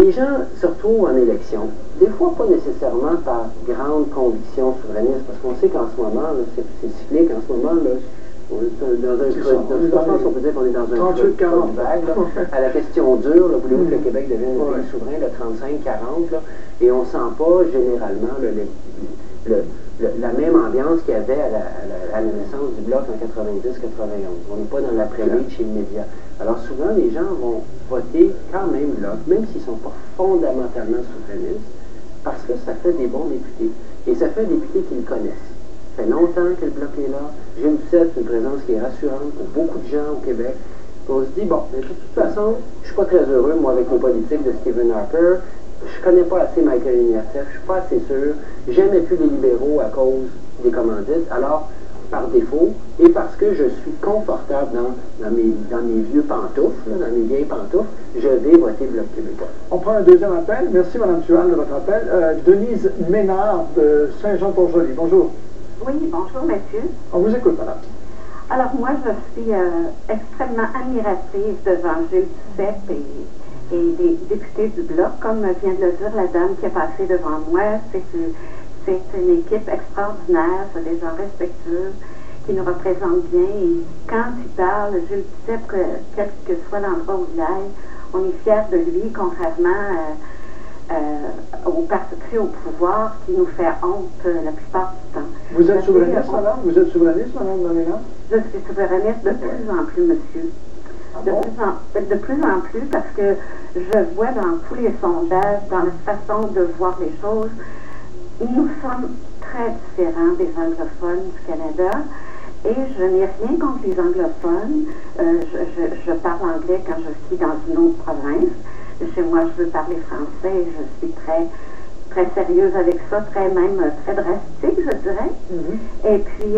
Les gens se retrouvent en élection, des fois pas nécessairement par grande conviction souverainiste, parce qu'on sait qu'en ce moment, c'est cyclique, en ce moment, là, on est dans un creux, on peut dire qu'on est dans un creux de vague, là, à la question dure, voulez-vous que le Québec devienne un pays souverain, le 35-40, et on sent pas généralement la même ambiance qu'il y avait à la naissance du Bloc en 90-91. On n'est pas dans l'après-reach immédiat. Alors souvent, les gens vont voter quand même Bloc, même s'ils ne sont pas fondamentalement souverainistes, parce que ça fait des bons députés. Et ça fait des députés qu'ils connaissent. Ça fait longtemps que le Bloc est là. Gilles Duceppe, c'est une présence qui est rassurante pour beaucoup de gens au Québec. Puis on se dit, bon, mais de toute façon, je ne suis pas très heureux, moi, avec les politiques de Stephen Harper. Je connais pas assez Michael Ignatieff, je suis pas assez sûr. J'aimais plus les libéraux à cause des commandites. Alors, par défaut, et parce que je suis confortable dans mes vieux pantoufles, dans mes vieilles pantoufles, je vais voter Bloc québécois. On prend un deuxième appel. Merci, Mme Tual, de votre appel. Denise Ménard de Saint-Jean-Port-Joli. Bonjour. Oui, bonjour, monsieur. On vous écoute, madame. Alors, moi, je suis extrêmement admirative devant Gilles Duceppe et des députés du Bloc, comme vient de le dire la dame qui est passée devant moi. C'est une équipe extraordinaire, c'est des gens respectueux qui nous représentent bien. Et quand il parle, Gilles Duceppe, quel que soit l'endroit où il aille, on est fiers de lui, contrairement au parti pris au pouvoir qui nous fait honte la plupart du temps. Vous êtes souverainiste, madame? Vous êtes souverainiste, madame Doména? Je suis souverainiste de plus en plus, monsieur. De plus en plus, parce que je vois dans tous les sondages, dans la façon de voir les choses, nous sommes très différents des anglophones du Canada, et je n'ai rien contre les anglophones. Je parle anglais quand je suis dans une autre province. Chez moi, je veux parler français, et je suis très sérieuse avec ça, très drastique, je dirais. Et puis,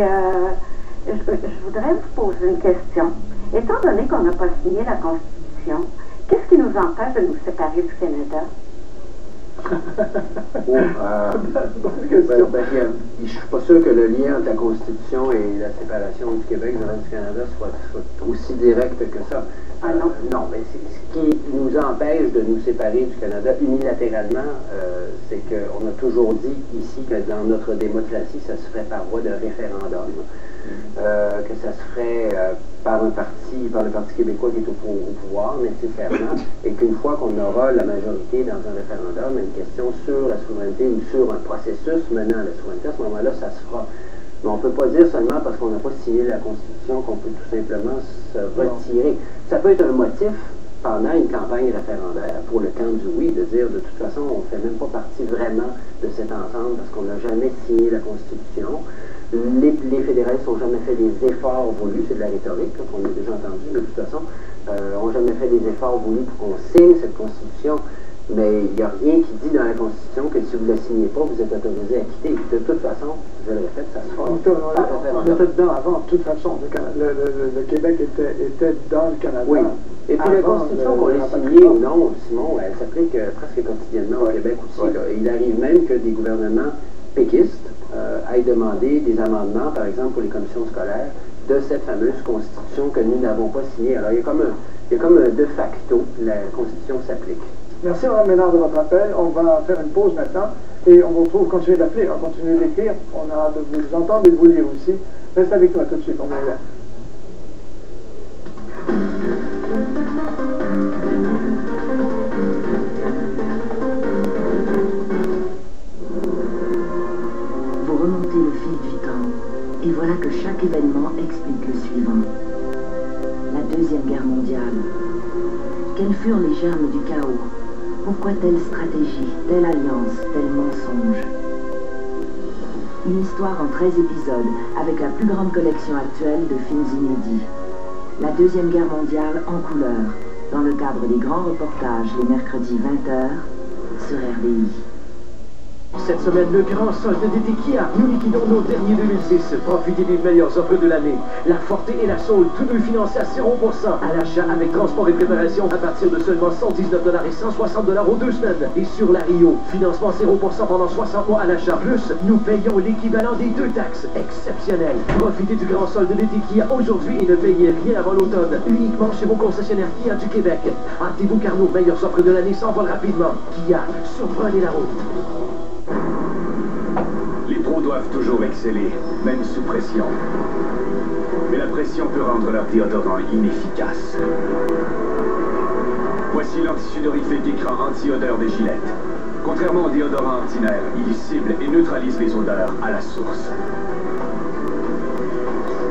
je voudrais vous poser une question. Étant donné qu'on n'a pas signé la Constitution, qu'est-ce qui nous empêche de nous séparer du Canada? Je ne suis pas sûr que le lien entre la Constitution et la séparation du Québec du Canada soit aussi direct que ça. Non, mais ce qui nous empêche de nous séparer du Canada unilatéralement, c'est qu'on a toujours dit ici que dans notre démocratie, ça se ferait par voie de référendum. Que ça se ferait par le Parti québécois qui est au pouvoir nécessairement, et qu'une fois qu'on aura la majorité dans un référendum, une question sur la souveraineté ou sur un processus menant à la souveraineté, à ce moment-là, ça se fera. Mais on ne peut pas dire seulement parce qu'on n'a pas signé la Constitution qu'on peut tout simplement se retirer. Ça peut être un motif pendant une campagne référendaire pour le camp du oui, de dire de toute façon on ne fait même pas partie vraiment de cet ensemble parce qu'on n'a jamais signé la Constitution. Les fédéralistes n'ont jamais fait des efforts voulus, c'est de la rhétorique qu'on a déjà entendu, de toute façon, n'ont jamais fait des efforts voulus pour qu'on signe cette Constitution, mais il n'y a rien qui dit dans la Constitution que si vous ne la signez pas, vous êtes autorisé à quitter. De toute façon, je le répète, ça se fera. On était dedans avant, de toute façon. Le Québec était dans le Canada. Oui. Et puis la Constitution, qu'on l'ait signée ou non, Simon, elle s'applique presque quotidiennement au Québec aussi. Là. Il arrive même que des gouvernements péquistes aillent demander des amendements, par exemple pour les commissions scolaires, de cette fameuse Constitution que nous n'avons pas signée. Alors il y a comme un de facto, la Constitution s'applique. Merci Mme Ménard de votre appel. On va faire une pause maintenant et on va continuer d'appeler, on va continuer d'écrire. On a hâte de vous entendre et de vous lire aussi. Restez avec nous tout de suite, on est là. Vous remontez le fil du temps et voilà que chaque événement explique le suivant. La Deuxième Guerre mondiale. Quels furent les germes du chaos? Pourquoi telle stratégie, telle alliance, tel mensonge? Une histoire en 13 épisodes avec la plus grande collection actuelle de films inédits. La Deuxième Guerre mondiale en couleur, dans le cadre des grands reportages les mercredis 20h sur RDI. Cette semaine, le grand solde d'été Kia. Nous liquidons nos derniers 2006. Profitez des meilleures offres de l'année. La Forte et la Soul, tous deux financés à 0% à l'achat avec transport et préparation à partir de seulement 119 $ et 160 $ aux 2 semaines. Et sur la Rio, financement 0% pendant 60 mois à l'achat. Plus, nous payons l'équivalent des 2 taxes. Exceptionnel. Profitez du grand solde d'été Kia aujourd'hui et ne payez rien avant l'automne. Uniquement chez vos concessionnaires Kia du Québec. Hâtez-vous car nos meilleures offres de l'année s'envolent rapidement. Kia, surprenez la route. Les pros doivent toujours exceller, même sous pression. Mais la pression peut rendre leur déodorant inefficace. Voici l'antisudorifique écran anti-odeur des Gillette. Contrairement au déodorant ordinaire, il cible et neutralise les odeurs à la source.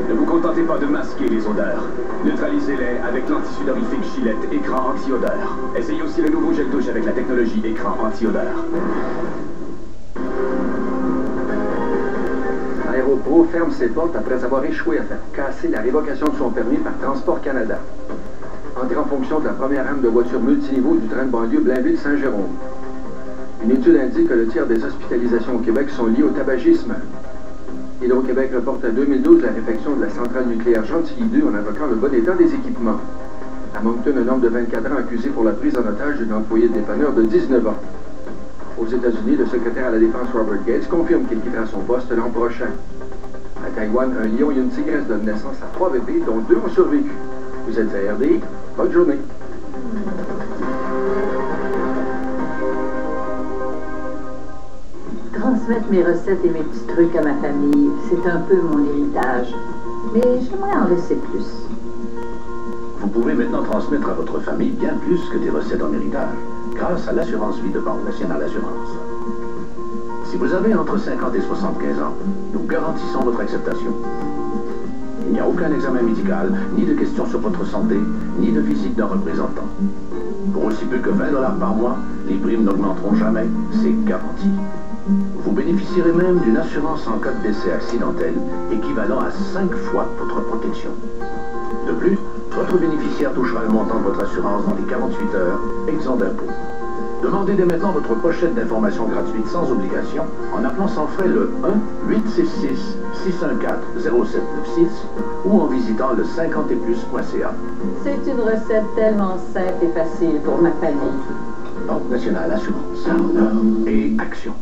Ne vous contentez pas de masquer les odeurs. Neutralisez-les avec l'antisudorifique Gillette écran anti-odeur. Essayez aussi le nouveau gel douche avec la technologie écran anti-odeur. Aéropro ferme ses portes après avoir échoué à faire casser la révocation de son permis par Transport Canada. Entrée en fonction de la première rame de voitures multiniveaux du train de banlieue Blainville Saint-Jérôme. Une étude indique que le tiers des hospitalisations au Québec sont liées au tabagisme. Hydro-Québec reporte à 2012 la réfection de la centrale nucléaire Gentilly 2 en invoquant le bon état des équipements. À Moncton, un homme de 24 ans accusé pour la prise en otage d'une employée de dépanneur de 19 ans. Aux États-Unis, le secrétaire à la Défense Robert Gates confirme qu'il quittera son poste l'an prochain. À Taïwan, un lion et une tigresse donnent naissance à 3 bébés, dont 2 ont survécu. Vous êtes à RDI, bonne journée. Transmettre mes recettes et mes petits trucs à ma famille, c'est un peu mon héritage. Mais j'aimerais en laisser plus. Vous pouvez maintenant transmettre à votre famille bien plus que des recettes en héritage, grâce à l'assurance vie de Banque Nationale Assurance. Si vous avez entre 50 et 75 ans, nous garantissons votre acceptation. Il n'y a aucun examen médical, ni de questions sur votre santé, ni de visite d'un représentant. Pour aussi peu que 20 $ par mois, les primes n'augmenteront jamais, c'est garanti. Vous bénéficierez même d'une assurance en cas de décès accidentel, équivalent à 5 fois votre protection. De plus, votre bénéficiaire touchera le montant de votre assurance dans les 48 heures, exempt d'impôt. Demandez dès maintenant votre pochette d'informations gratuite sans obligation en appelant sans frais le 1-866-614-0796 ou en visitant le 50etplus.ca. C'est une recette tellement simple et facile pour ma famille. Banque Nationale Assurance. Et Action.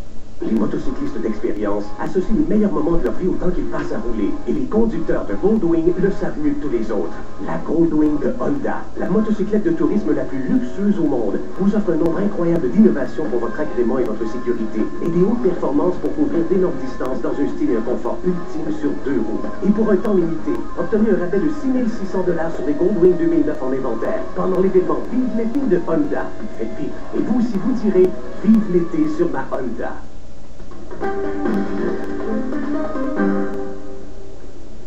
Les motocyclistes d'expérience associent les meilleurs moments de leur vie au temps qu'ils passent à rouler. Et les conducteurs de Goldwing le savent mieux que tous les autres. La Goldwing de Honda, la motocyclette de tourisme la plus luxueuse au monde, vous offre un nombre incroyable d'innovations pour votre agrément et votre sécurité. Et des hautes performances pour couvrir d'énormes distances dans un style et un confort ultime sur 2 roues. Et pour un temps limité, obtenez un rabais de 6 600 $ sur les Goldwing 2009 en inventaire. Pendant l'événement Vive l'été de Honda. Faites vite. Et vous aussi vous direz Vive l'été sur ma Honda.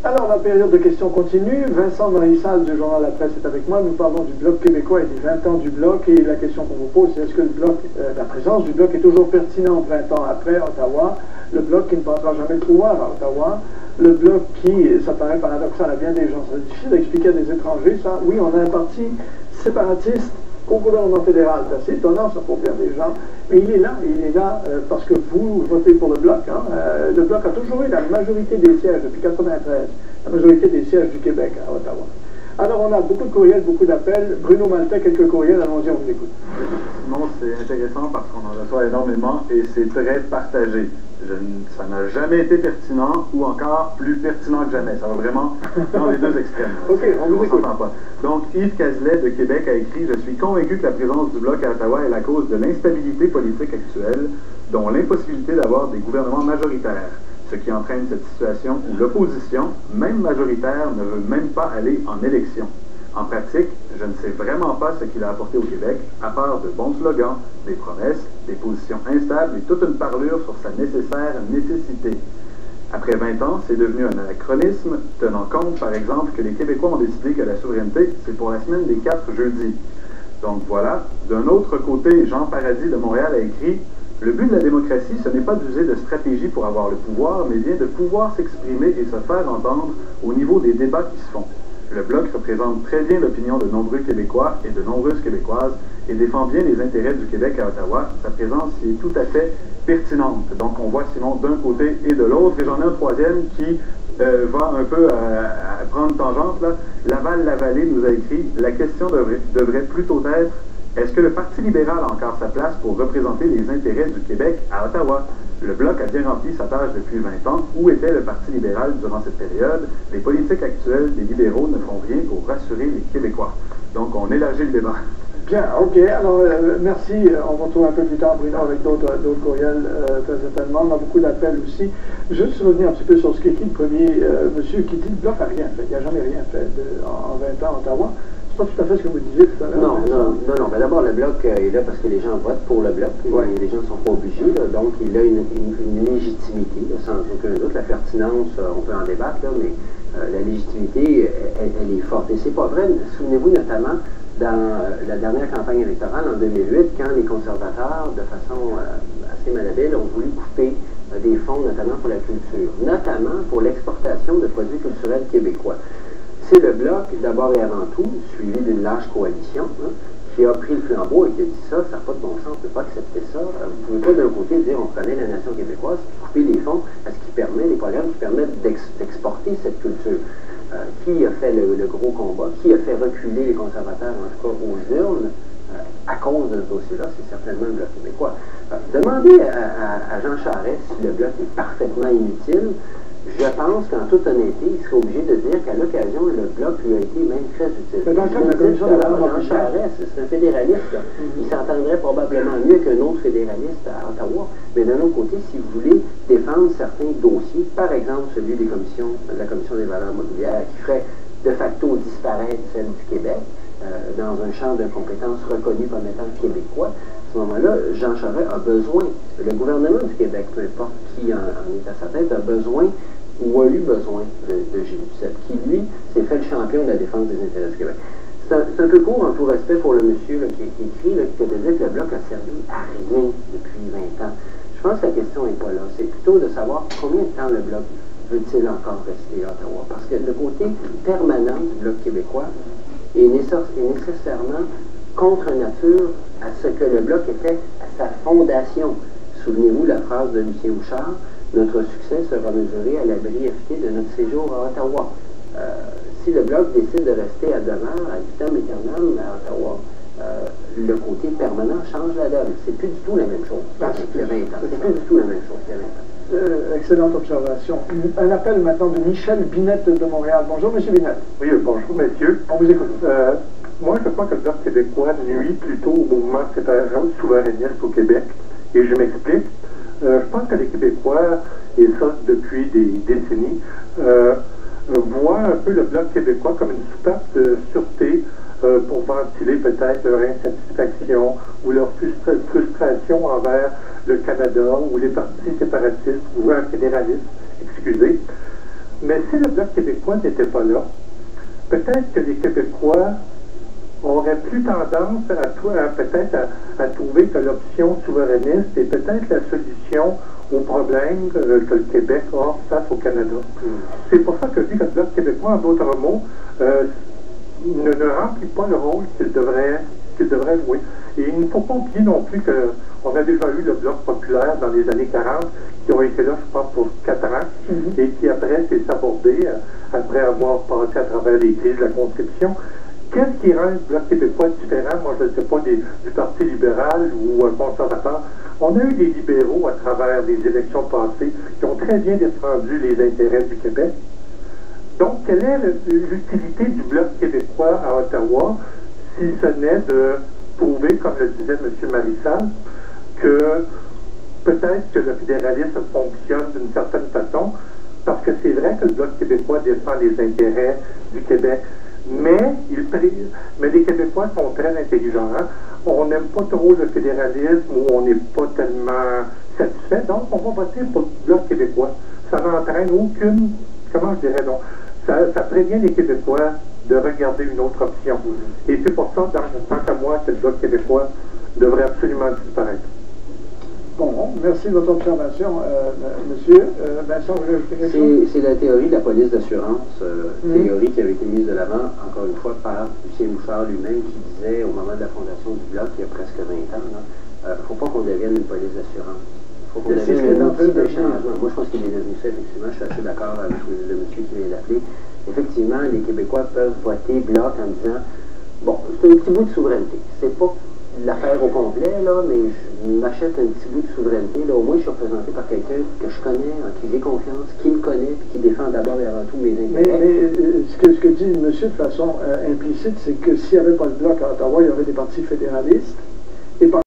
Alors, la période de questions continue. Vincent Marissal du journal La Presse est avec moi. Nous parlons du Bloc québécois et des 20 ans du Bloc. Et la question qu'on vous pose, c'est est-ce que le Bloc, la présence du Bloc est toujours pertinente 20 ans après Ottawa? Le Bloc qui ne passera jamais le pouvoir à Ottawa. Le Bloc qui, ça paraît paradoxal à bien des gens, c'est difficile d'expliquer à des étrangers ça. Oui, on a un parti séparatiste au gouvernement fédéral. C'est assez étonnant ça pour bien des gens. Mais il est là parce que vous votez pour le Bloc. Hein. Le Bloc a toujours eu la majorité des sièges depuis 1993, la majorité des sièges du Québec à Ottawa. Alors on a beaucoup de courriels, beaucoup d'appels. Bruno Maltais, quelques courriels, allons-y, on vous écoute. Non, c'est intéressant parce qu'on en reçoit énormément et c'est très partagé. Ça n'a jamais été pertinent ou encore plus pertinent que jamais. Ça va vraiment dans les deux extrêmes. OK, on vous écoute. Pas. Donc, Yves Cazelet de Québec a écrit « Je suis convaincu que la présence du Bloc à Ottawa est la cause de l'instabilité politique actuelle, dont l'impossibilité d'avoir des gouvernements majoritaires, ce qui entraîne cette situation où l'opposition, même majoritaire, ne veut même pas aller en élection. En pratique, je ne sais vraiment pas ce qu'il a apporté au Québec, à part de bons slogans, des promesses, des positions instables et toute une parlure sur sa nécessaire nécessité. Après 20 ans, c'est devenu un anachronisme, tenant compte, par exemple, que les Québécois ont décidé que la souveraineté, c'est pour la semaine des 4 jeudis. Donc voilà. D'un autre côté, Jean Paradis de Montréal a écrit « Le but de la démocratie, ce n'est pas d'user de stratégie pour avoir le pouvoir, mais bien de pouvoir s'exprimer et se faire entendre au niveau des débats qui se font. Le Bloc représente très bien l'opinion de nombreux Québécois et de nombreuses Québécoises et défend bien les intérêts du Québec à Ottawa. Sa présence y est tout à fait pertinente. Donc on voit Simon d'un côté et de l'autre, et j'en ai un troisième qui va un peu à prendre tangente, là. Laval-Lavallée nous a écrit « La question devrait plutôt être « Est-ce que le Parti libéral a encore sa place pour représenter les intérêts du Québec à Ottawa? Le Bloc a bien rempli sa tâche depuis 20 ans. Où était le Parti libéral durant cette période? Les politiques actuelles des libéraux ne font rien pour rassurer les Québécois. » Donc on élargit le débat. Bien, ok. Alors, merci. On va retrouver un peu plus tard, Bruno, avec d'autres courriels, très certainement. On a beaucoup d'appels aussi. Juste revenir un petit peu sur ce qu'écrit le premier monsieur qui dit le Bloc n'a rien fait. Il n'a jamais rien fait en 20 ans à Ottawa. C'est pas tout à fait ce que vous disiez tout à l'heure. Non. Ben d'abord, le Bloc est là parce que les gens votent pour le Bloc. Ouais. Les gens ne sont pas obligés. Là, donc, il a une légitimité, là, sans aucun doute. La pertinence, on peut en débattre, là, mais la légitimité, elle est forte. Et c'est pas vrai. Souvenez-vous notamment dans la dernière campagne électorale en 2008, quand les conservateurs, de façon assez malhabile, ont voulu couper des fonds, notamment pour la culture, notamment pour l'exportation de produits culturels québécois. C'est le Bloc, d'abord et avant tout, suivi d'une large coalition, qui a pris le flambeau et qui a dit ça n'a pas de bon sens, on ne peut pas accepter ça. Vous ne pouvez pas d'un côté dire on prenait la nation québécoise, couper les fonds à ce qui permet, les programmes qui permettent d'exporter cette culture. Qui a fait le gros combat, qui a fait reculer les conservateurs, en tout cas aux urnes, à cause de ce dossier-là, c'est certainement le Bloc québécois. Demandez à Jean Charest si le Bloc est parfaitement inutile. Je pense qu'en toute honnêteté, il serait obligé de dire qu'à l'occasion, le Bloc lui a été même très utile. Mais dans le cadre de la commission de Jean Charest, c'est un fédéraliste. Il s'entendrait probablement mieux qu'un autre fédéraliste à Ottawa. Mais d'un autre côté, si vous voulez défendre certains dossiers, par exemple celui de la Commission des valeurs mobilières, qui ferait de facto disparaître celle du Québec, dans un champ de compétences reconnu comme étant québécois, à ce moment-là, Jean Charest a besoin, le gouvernement du Québec, peu importe qui en est à sa tête, a besoin ou a eu besoin de Gilles Duceppe, qui, lui, s'est fait le champion de la défense des intérêts du Québec. C'est un peu court, en tout respect pour le monsieur là, qui écrit, là, qui te dit que le Bloc a servi à rien depuis 20 ans. Je pense que la question n'est pas là. C'est plutôt de savoir combien de temps le Bloc veut-il encore rester à Ottawa. Parce que le côté permanent du Bloc québécois est nécessairement contre nature à ce que le Bloc était à sa fondation. Souvenez-vous la phrase de Lucien Bouchard, notre succès sera mesuré à la brièveté de notre séjour à Ottawa. Si le Bloc décide de rester à demeure, à vitam aeternam à Ottawa, le côté permanent change la donne. C'est plus du tout la même chose qu'il y a 20 ans. C'est plus du tout la même chose qu'il y a 20 ans. Excellente observation. Un appel maintenant de Michel Binette de Montréal. Bonjour, M. Binette. Oui, bonjour, messieurs. On vous écoute. Moi, je crois que le Bloc québécois nuit plutôt au mouvement souverainiste au Québec. Et je m'explique. Je pense que les Québécois, et ça depuis des décennies, voient un peu le Bloc québécois comme une soupape de sûreté pour ventiler peut-être leur insatisfaction ou leur frustration envers le Canada ou les partis séparatistes ou un fédéraliste, excusez. Mais si le Bloc québécois n'était pas là, peut-être que les Québécois auraient plus tendance à trouver que l'option souverainiste est peut-être la solution aux problèmes que le Québec a face au Canada. C'est pour ça que je dis que le Bloc québécois, en d'autres mots, ne remplit pas le rôle qu'il devrait jouer. Et il ne faut pas oublier non plus qu'on a déjà eu le Bloc populaire dans les années 40, qui ont été là, je pense, pour 4 ans, et qui après s'est sabordé, après avoir passé à travers les crises de la conscription. Qu'est-ce qui rend le Bloc québécois différent? Moi, je ne sais pas du Parti libéral ou conservateur. On a eu des libéraux à travers les élections passées qui ont très bien défendu les intérêts du Québec. Donc, quelle est l'utilité du Bloc québécois à Ottawa si ce n'est de prouver, comme le disait M. Marissal, que peut-être que le fédéralisme fonctionne d'une certaine façon, parce que c'est vrai que le Bloc québécois défend les intérêts du Québec. Mais les Québécois sont très intelligents. Hein? On n'aime pas trop le fédéralisme ou on n'est pas tellement satisfait. Donc, on va voter pour le Bloc québécois. Ça n'entraîne aucune... Comment je dirais donc? Ça prévient les Québécois de regarder une autre option. Et c'est pour ça, tant qu'à moi, que le Bloc québécois devrait absolument disparaître. Bon, merci de votre observation, monsieur. Vincent, vous voulez ajouter quelque chose? C'est la théorie de la police d'assurance, théorie qui avait été mise de l'avant, encore une fois, par Lucien Bouchard lui-même, qui disait au moment de la fondation du Bloc, il y a presque 20 ans, il ne faut pas qu'on devienne une police d'assurance. Il faut qu'on devienne un outil de changement. Moi, je pense qu'il est devenu ça, effectivement. Je suis assez d'accord avec le monsieur qui vient d'appeler. Effectivement, les Québécois peuvent voter Bloc en disant, bon, c'est un petit bout de souveraineté. C'est pas l'affaire au complet, là, mais je m'achète un petit bout de souveraineté. Là, au moins, je suis représenté par quelqu'un que je connais, en qui j'ai confiance, qui me connaît, puis qui défend d'abord et avant tout mes intérêts. Mais ce que dit le monsieur de façon implicite, c'est que s'il n'y avait pas le Bloc à Ottawa, il y aurait des partis fédéralistes.